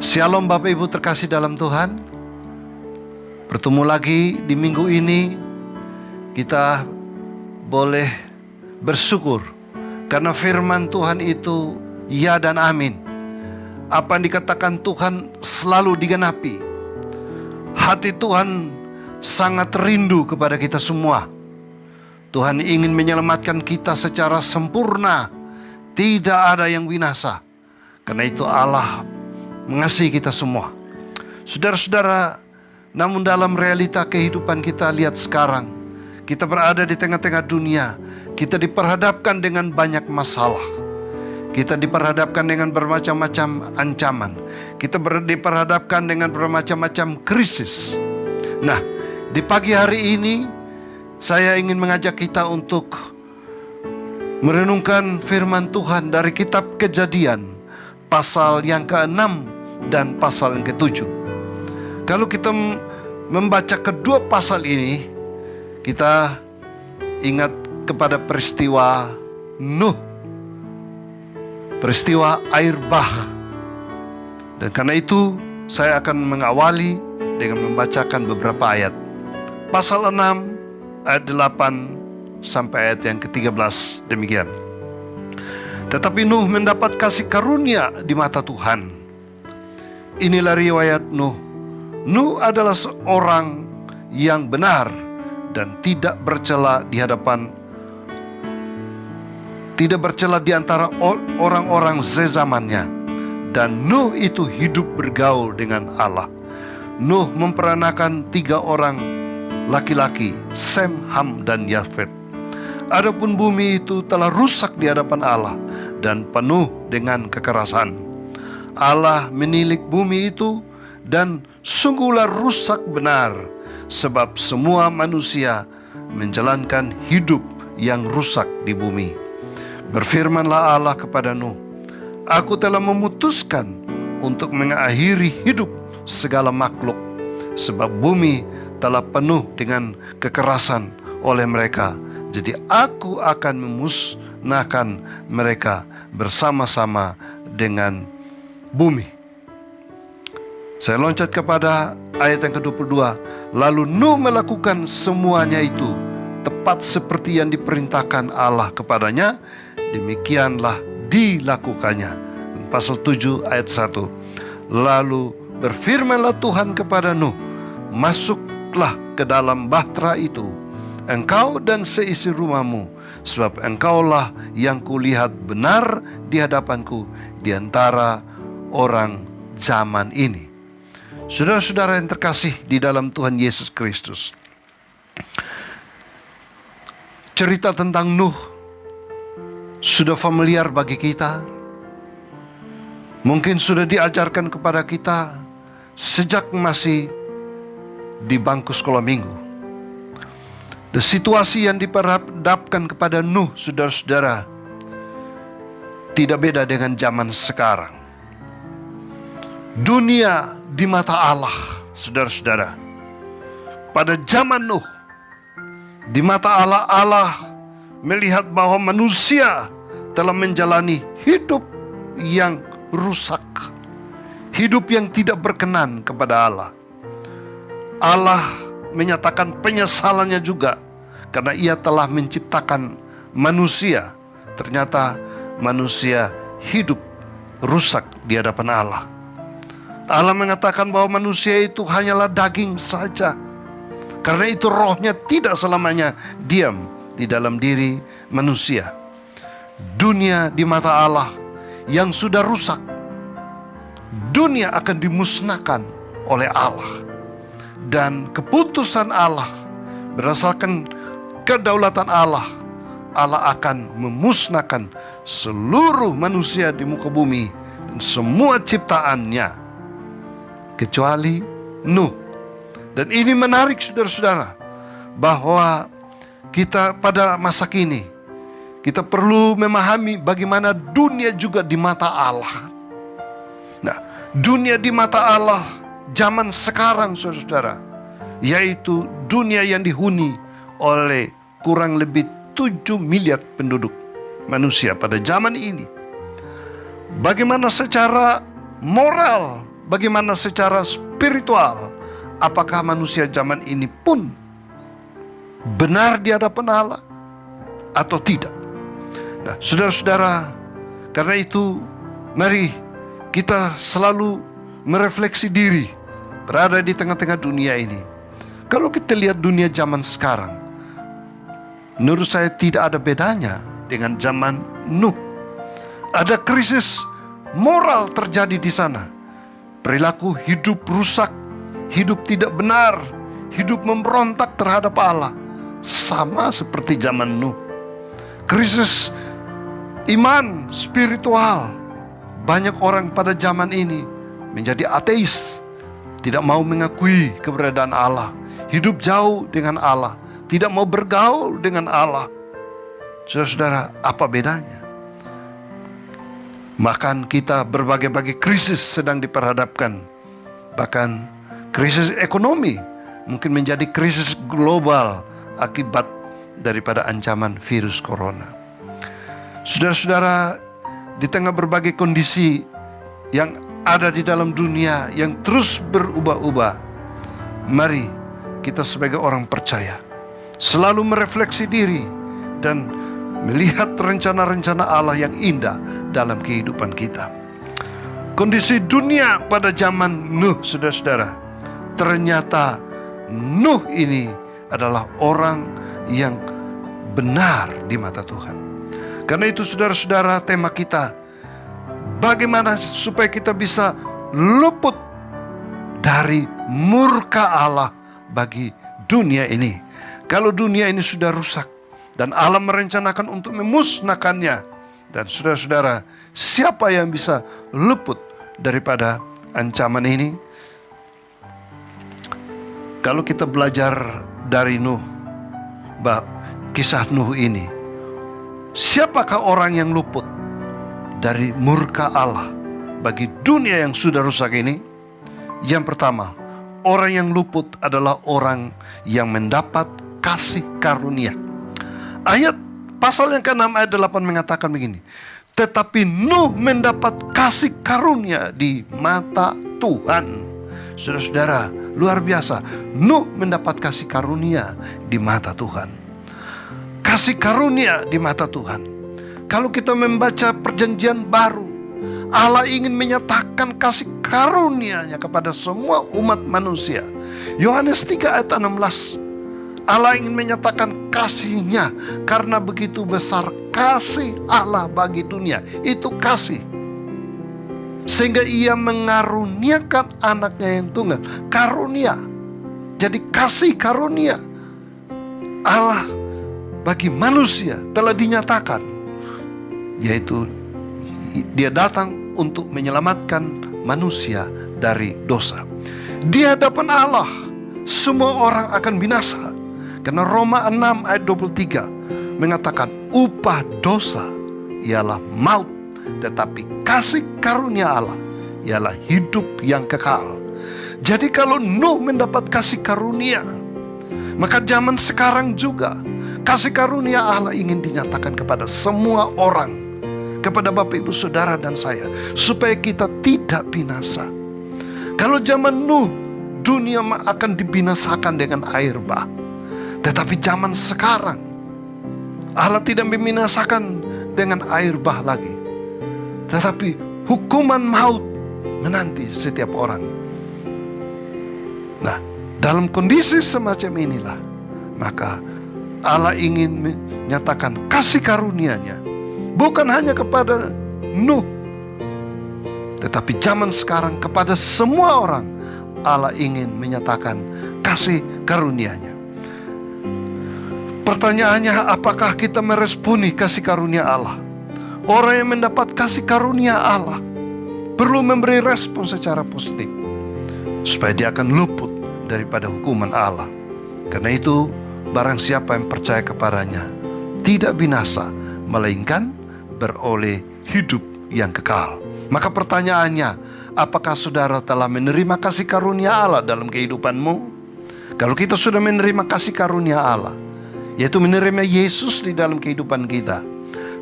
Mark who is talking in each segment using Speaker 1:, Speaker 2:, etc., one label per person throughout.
Speaker 1: Shalom Bapak Ibu terkasih dalam Tuhan. Bertemu lagi di minggu ini. Kita boleh bersyukur karena firman Tuhan itu ya dan amin. Apa yang dikatakan Tuhan selalu digenapi. Hati Tuhan sangat rindu kepada kita semua. Tuhan ingin menyelamatkan kita secara sempurna. Tidak ada yang binasa. Karena itu Allah mengasihi kita semua. Saudara-saudara, namun dalam realita kehidupan kita lihat sekarang, kita berada di tengah-tengah dunia. Kita diperhadapkan dengan banyak masalah. Kita diperhadapkan dengan bermacam-macam ancaman. Kita diperhadapkan dengan bermacam-macam krisis. Nah, di pagi hari ini saya ingin mengajak kita untuk merenungkan firman Tuhan dari kitab Kejadian pasal yang ke-6 dan pasal yang ke-7. Kalau kita membaca kedua pasal ini, kita ingat kepada peristiwa Nuh, peristiwa air bah. Dan karena itu saya akan mengawali dengan membacakan beberapa ayat. Pasal 6 ayat 8 sampai ayat yang ke-13 demikian. Tetapi Nuh mendapat kasih karunia di mata Tuhan. Inilah riwayat Nuh. Nuh adalah seorang yang benar dan tidak bercela di antara orang-orang sezamannya. Dan Nuh itu hidup bergaul dengan Allah. Nuh memperanakan 3 orang laki-laki, Sem, Ham, dan Yafet. Adapun bumi itu telah rusak di hadapan Allah dan penuh dengan kekerasan. Allah menilik bumi itu dan sungguhlah rusak benar, sebab semua manusia menjalankan hidup yang rusak di bumi. Berfirmanlah Allah kepada Nuh, Aku telah memutuskan untuk mengakhiri hidup segala makhluk, sebab bumi telah penuh dengan kekerasan oleh mereka. Jadi aku akan memusnahkan mereka bersama-sama dengan bumi. Saya loncat kepada ayat yang ke-22. Lalu Nuh melakukan semuanya itu tepat seperti yang diperintahkan Allah kepadanya. Demikianlah dilakukannya. Pasal 7 ayat 1. Lalu berfirmanlah Tuhan kepada Nuh, Masuklah ke dalam bahtera itu, engkau dan seisi rumahmu, sebab engkaulah yang kulihat benar di hadapanku di antara orang zaman ini. Saudara-saudara yang terkasih di dalam Tuhan Yesus Kristus, cerita tentang Nuh sudah familiar bagi kita. Mungkin sudah diajarkan kepada kita sejak masih di bangku sekolah minggu. Dan situasi yang diperhadapkan kepada Nuh, saudara-saudara, tidak beda dengan zaman sekarang. Dunia di mata Allah, saudara-saudara. Pada zaman Nuh, di mata Allah, Allah melihat bahwa manusia telah menjalani hidup yang rusak, hidup yang tidak berkenan kepada Allah. Allah menyatakan penyesalannya juga karena ia telah menciptakan manusia. Ternyata manusia hidup rusak di hadapan Allah. Allah mengatakan bahwa manusia itu hanyalah daging saja. Karena itu rohnya tidak selamanya diam di dalam diri manusia. Dunia di mata Allah yang sudah rusak, dunia akan dimusnahkan oleh Allah. Dan keputusan Allah berdasarkan kedaulatan Allah, Allah akan memusnahkan seluruh manusia di muka bumi dan semua ciptaannya kecuali Nuh. Dan ini menarik saudara-saudara, bahwa kita pada masa kini kita perlu memahami bagaimana dunia juga di mata Allah. Nah, dunia di mata Allah zaman sekarang saudara-saudara, yaitu dunia yang dihuni oleh kurang lebih 7 miliar penduduk manusia pada zaman ini. Bagaimana secara moral bagaimana secara spiritual, apakah manusia zaman ini pun benar di hadapan Allah atau tidak? Nah, saudara-saudara, karena itu mari kita selalu merefleksi diri berada di tengah-tengah dunia ini. Kalau kita lihat dunia zaman sekarang, menurut saya tidak ada bedanya dengan zaman Nuh. Ada krisis moral terjadi di sana. Perilaku hidup rusak, hidup tidak benar, hidup memberontak terhadap Allah, sama seperti zaman Nuh. Krisis iman spiritual. Banyak orang pada zaman ini menjadi ateis, tidak mau mengakui keberadaan Allah, hidup jauh dengan Allah, tidak mau bergaul dengan Allah. Saudara-saudara, apa bedanya? Bahkan kita berbagai-bagai krisis sedang diperhadapkan. Bahkan krisis ekonomi mungkin menjadi krisis global akibat daripada ancaman virus corona. Saudara-saudara, di tengah berbagai kondisi yang ada di dalam dunia yang terus berubah-ubah, mari kita sebagai orang percaya selalu merefleksi diri dan melihat rencana-rencana Allah yang indah dalam kehidupan kita. Kondisi dunia pada zaman Nuh, saudara-saudara, ternyata Nuh ini adalah orang yang benar di mata Tuhan. Karena itu saudara-saudara, tema kita, bagaimana supaya kita bisa luput dari murka Allah bagi dunia ini. Kalau dunia ini sudah rusak dan Allah merencanakan untuk memusnahkannya, dan saudara-saudara, siapa yang bisa luput daripada ancaman ini? Kalau kita belajar dari Nuh, kisah Nuh ini, siapakah orang yang luput dari murka Allah bagi dunia yang sudah rusak ini? Yang pertama, orang yang luput adalah orang yang mendapat kasih karunia. Ayat pasal yang ke-6 ayat 8 mengatakan begini, tetapi Nuh mendapat kasih karunia di mata Tuhan. Saudara-saudara, luar biasa. Nuh mendapat kasih karunia di mata Tuhan. Kasih karunia di mata Tuhan. Kalau kita membaca perjanjian baru, Allah ingin menyatakan kasih karunia-Nya kepada semua umat manusia. Yohanes 3 ayat 16. Allah ingin menyatakan kasih-Nya karena begitu besar kasih Allah bagi dunia. Itu kasih. Sehingga Ia mengaruniakan anaknya yang tunggal. Karunia. Jadi kasih karunia Allah bagi manusia telah dinyatakan, yaitu Dia datang untuk menyelamatkan manusia dari dosa. Di hadapan Allah semua orang akan binasa. Karena Roma 6 ayat 23 mengatakan upah dosa ialah maut, tetapi kasih karunia Allah ialah hidup yang kekal. Jadi kalau Nuh mendapat kasih karunia, maka zaman sekarang juga kasih karunia Allah ingin dinyatakan kepada semua orang, kepada Bapak Ibu Saudara dan saya, supaya kita tidak binasa. Kalau zaman Nuh, dunia akan dibinasakan dengan air bah. Tetapi zaman sekarang Allah tidak membinasakan dengan air bah lagi, tetapi hukuman maut menanti setiap orang. Nah, dalam kondisi semacam inilah, maka Allah ingin menyatakan kasih karunia-Nya bukan hanya kepada Nuh, tetapi zaman sekarang kepada semua orang. Allah ingin menyatakan kasih karunia-Nya. Pertanyaannya, apakah kita meresponi kasih karunia Allah? Orang yang mendapat kasih karunia Allah perlu memberi respon secara positif, supaya dia akan luput daripada hukuman Allah. Karena itu, barang siapa yang percaya kepadanya tidak binasa, melainkan beroleh hidup yang kekal. Maka pertanyaannya, apakah saudara telah menerima kasih karunia Allah dalam kehidupanmu? Kalau kita sudah menerima kasih karunia Allah, yaitu menerima Yesus di dalam kehidupan kita,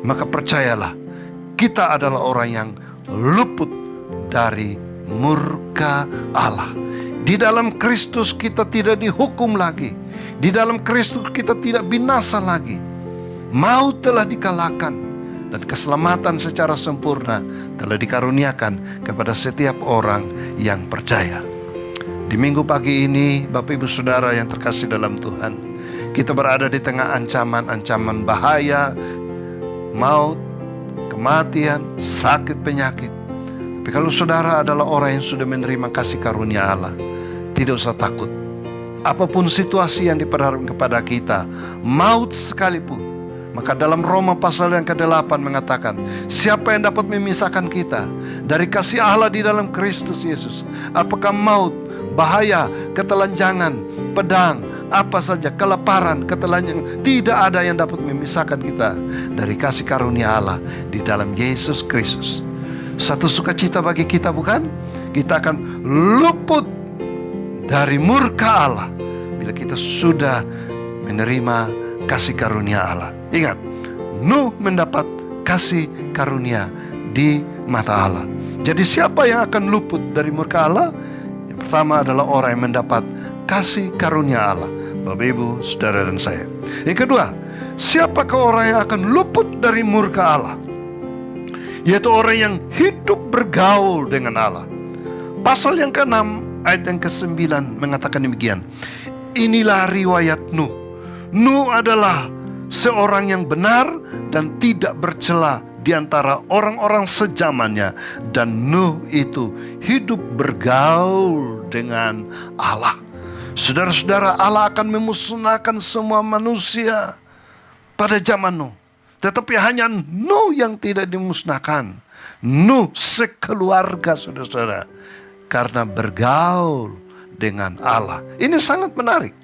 Speaker 1: maka percayalah, kita adalah orang yang luput dari murka Allah. Di dalam Kristus kita tidak dihukum lagi. Di dalam Kristus kita tidak binasa lagi. Maut telah dikalahkan dan keselamatan secara sempurna telah dikaruniakan kepada setiap orang yang percaya. Di minggu pagi ini, Bapak Ibu Saudara yang terkasih dalam Tuhan, kita berada di tengah ancaman-ancaman bahaya, maut, kematian, sakit, penyakit. Tapi kalau saudara adalah orang yang sudah menerima kasih karunia Allah, tidak usah takut. Apapun situasi yang diperhadapkan kepada kita, maut sekalipun, maka dalam Roma pasal yang ke-8 mengatakan, siapa yang dapat memisahkan kita dari kasih Allah di dalam Kristus Yesus? Apakah maut, bahaya, ketelanjangan, pedang, apa saja, kelaparan, ketelanjangan? Tidak ada yang dapat memisahkan kita dari kasih karunia Allah di dalam Yesus Kristus. Satu sukacita bagi kita, bukan? Kita akan luput dari murka Allah bila kita sudah menerima kasih karunia Allah. Ingat, Nuh mendapat kasih karunia di mata Allah. Jadi siapa yang akan luput dari murka Allah? Yang pertama adalah orang yang mendapat kasih karunia Allah, Bapak Ibu, Saudara dan saya. Yang kedua, siapakah orang yang akan luput dari murka Allah? Yaitu orang yang hidup bergaul dengan Allah. Pasal yang ke-6 ayat yang ke-9 mengatakan demikian. Inilah riwayat Nuh. Nuh adalah seorang yang benar dan tidak bercela di antara orang-orang sejamannya. Dan Nuh itu hidup bergaul dengan Allah. Saudara-saudara, Allah akan memusnahkan semua manusia pada zaman Nuh. Tetapi hanya Nuh yang tidak dimusnahkan. Nuh sekeluarga, saudara-saudara, karena bergaul dengan Allah. Ini sangat menarik.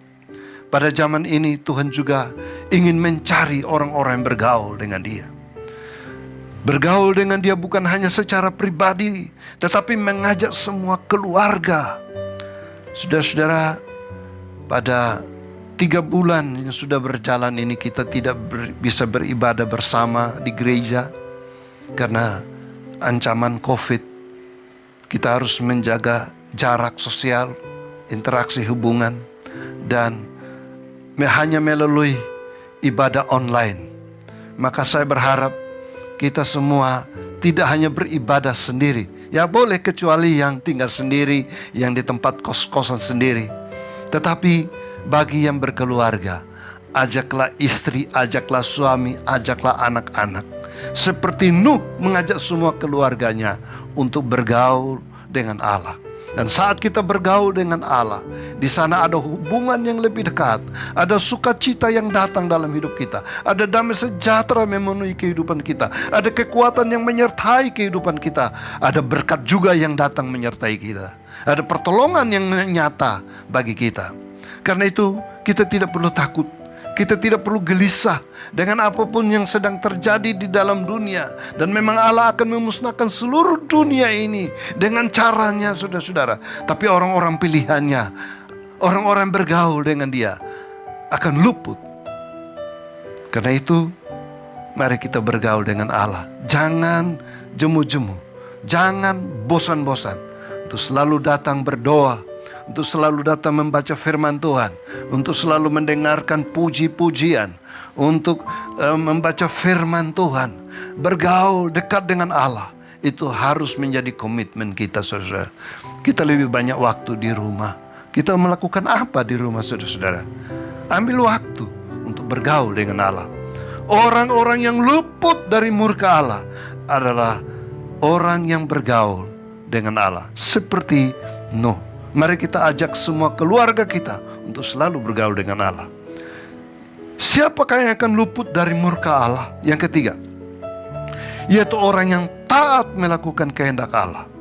Speaker 1: Pada zaman ini Tuhan juga ingin mencari orang-orang yang bergaul dengan Dia. Bergaul dengan Dia bukan hanya secara pribadi, tetapi mengajak semua keluarga. Saudara-saudara, pada 3 bulan yang sudah berjalan ini kita tidak bisa beribadah bersama di gereja karena ancaman COVID. Kita harus menjaga jarak sosial, interaksi hubungan, dan hanya melalui ibadah online. Maka saya berharap kita semua tidak hanya beribadah sendiri. Ya boleh, kecuali yang tinggal sendiri, yang di tempat kos-kosan sendiri. Tetapi bagi yang berkeluarga, ajaklah istri, ajaklah suami, ajaklah anak-anak. Seperti Nuh mengajak semua keluarganya untuk bergaul dengan Allah. Dan saat kita bergaul dengan Allah, di sana ada hubungan yang lebih dekat, ada sukacita yang datang dalam hidup kita, ada damai sejahtera memenuhi kehidupan kita, ada kekuatan yang menyertai kehidupan kita, ada berkat juga yang datang menyertai kita, ada pertolongan yang nyata bagi kita. Karena itu kita tidak perlu takut, kita tidak perlu gelisah dengan apapun yang sedang terjadi di dalam dunia. Dan memang Allah akan memusnahkan seluruh dunia ini dengan caranya, saudara-saudara. Tapi orang-orang pilihannya, orang-orang bergaul dengan Dia, akan luput. Karena itu mari kita bergaul dengan Allah. Jangan jemu-jemu, jangan bosan-bosan untuk selalu datang berdoa, untuk selalu datang membaca firman Tuhan, untuk selalu mendengarkan puji-pujian, untuk membaca firman Tuhan, bergaul dekat dengan Allah. Itu harus menjadi komitmen kita, saudara. Kita lebih banyak waktu di rumah. Kita melakukan apa di rumah, saudara-saudara? Ambil waktu untuk bergaul dengan Allah. Orang-orang yang luput dari murka Allah adalah orang yang bergaul dengan Allah, seperti Nuh. Mari kita ajak semua keluarga kita untuk selalu bergaul dengan Allah. Siapakah yang akan luput dari murka Allah? Yang ketiga, yaitu orang yang taat melakukan kehendak Allah.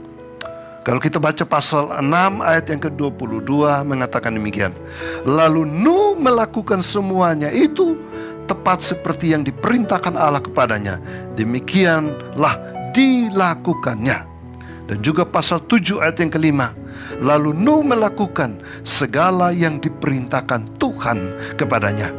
Speaker 1: Kalau kita baca pasal 6 ayat yang ke-22 mengatakan demikian. Lalu Nuh melakukan semuanya itu tepat seperti yang diperintahkan Allah kepadanya. Demikianlah dilakukannya. Dan juga pasal 7 ayat yang ke-5. Lalu Nuh melakukan segala yang diperintahkan Tuhan kepadanya.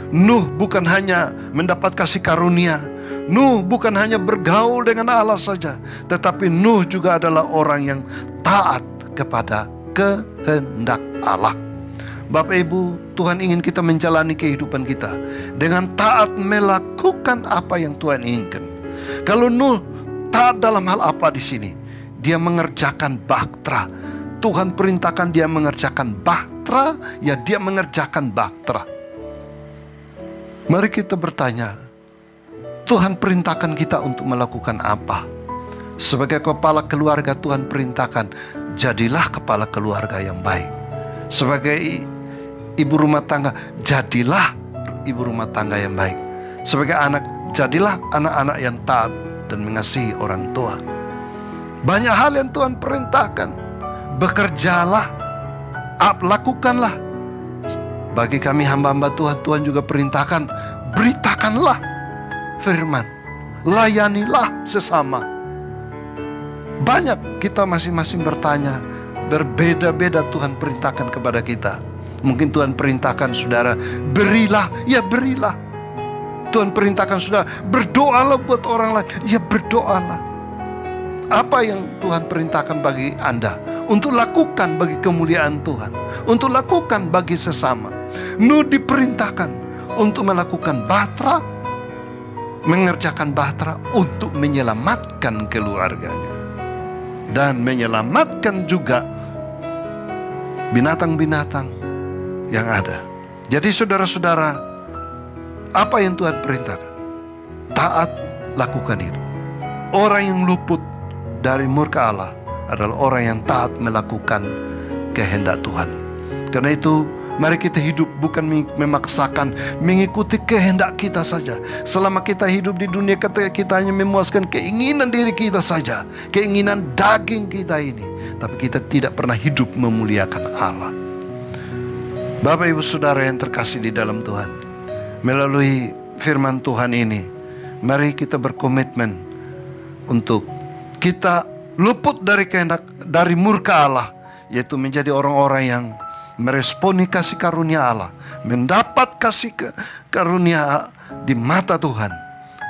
Speaker 1: Nuh bukan hanya mendapat kasih karunia, Nuh bukan hanya bergaul dengan Allah saja, tetapi Nuh juga adalah orang yang taat kepada kehendak Allah. Bapak Ibu, Tuhan ingin kita menjalani kehidupan kita dengan taat melakukan apa yang Tuhan inginkan. Kalau Nuh taat dalam hal apa di sini? Dia mengerjakan bahtera. Tuhan perintahkan dia mengerjakan bahtera, ya dia mengerjakan bahtera. Mari kita bertanya, Tuhan perintahkan kita untuk melakukan apa? Sebagai kepala keluarga, Tuhan perintahkan, jadilah kepala keluarga yang baik. Sebagai ibu rumah tangga, jadilah ibu rumah tangga yang baik. Sebagai anak, jadilah anak-anak yang taat dan mengasihi orang tua. Banyak hal yang Tuhan perintahkan. Bekerjalah, lakukanlah. Bagi kami hamba-hamba Tuhan, Tuhan juga perintahkan, beritakanlah firman, layanilah sesama. Banyak kita masing-masing bertanya, berbeda-beda Tuhan perintahkan kepada kita. Mungkin Tuhan perintahkan saudara, berilah, ya berilah. Tuhan perintahkan saudara, berdoalah buat orang lain, ya berdoalah. Apa yang Tuhan perintahkan bagi Anda? Untuk lakukan bagi kemuliaan Tuhan, untuk lakukan bagi sesama. Nuh diperintahkan untuk melakukan bahtera, mengerjakan bahtera untuk menyelamatkan keluarganya. Dan menyelamatkan juga binatang-binatang yang ada. Jadi saudara-saudara, apa yang Tuhan perintahkan? Taat, lakukan itu. Orang yang luput dari murka Allah adalah orang yang taat melakukan kehendak Tuhan. Karena itu, mari kita hidup bukan memaksakan mengikuti kehendak kita saja. Selama kita hidup di dunia, kita hanya memuaskan keinginan diri kita saja, keinginan daging kita ini. Tapi kita tidak pernah hidup memuliakan Allah. Bapak Ibu Saudara yang terkasih di dalam Tuhan, melalui firman Tuhan ini, mari kita berkomitmen untuk kita luput dari murka Allah, yaitu menjadi orang-orang yang meresponi kasih karunia Allah, mendapat kasih karunia di mata Tuhan.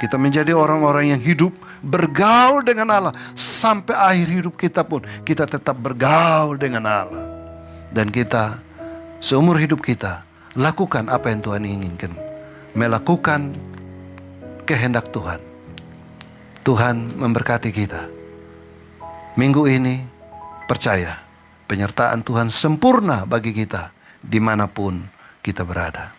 Speaker 1: Kita menjadi orang-orang yang hidup bergaul dengan Allah sampai akhir hidup kita pun kita tetap bergaul dengan Allah. Dan kita seumur hidup kita lakukan apa yang Tuhan inginkan, melakukan kehendak Tuhan. Tuhan memberkati kita. Minggu ini percaya penyertaan Tuhan sempurna bagi kita dimanapun kita berada.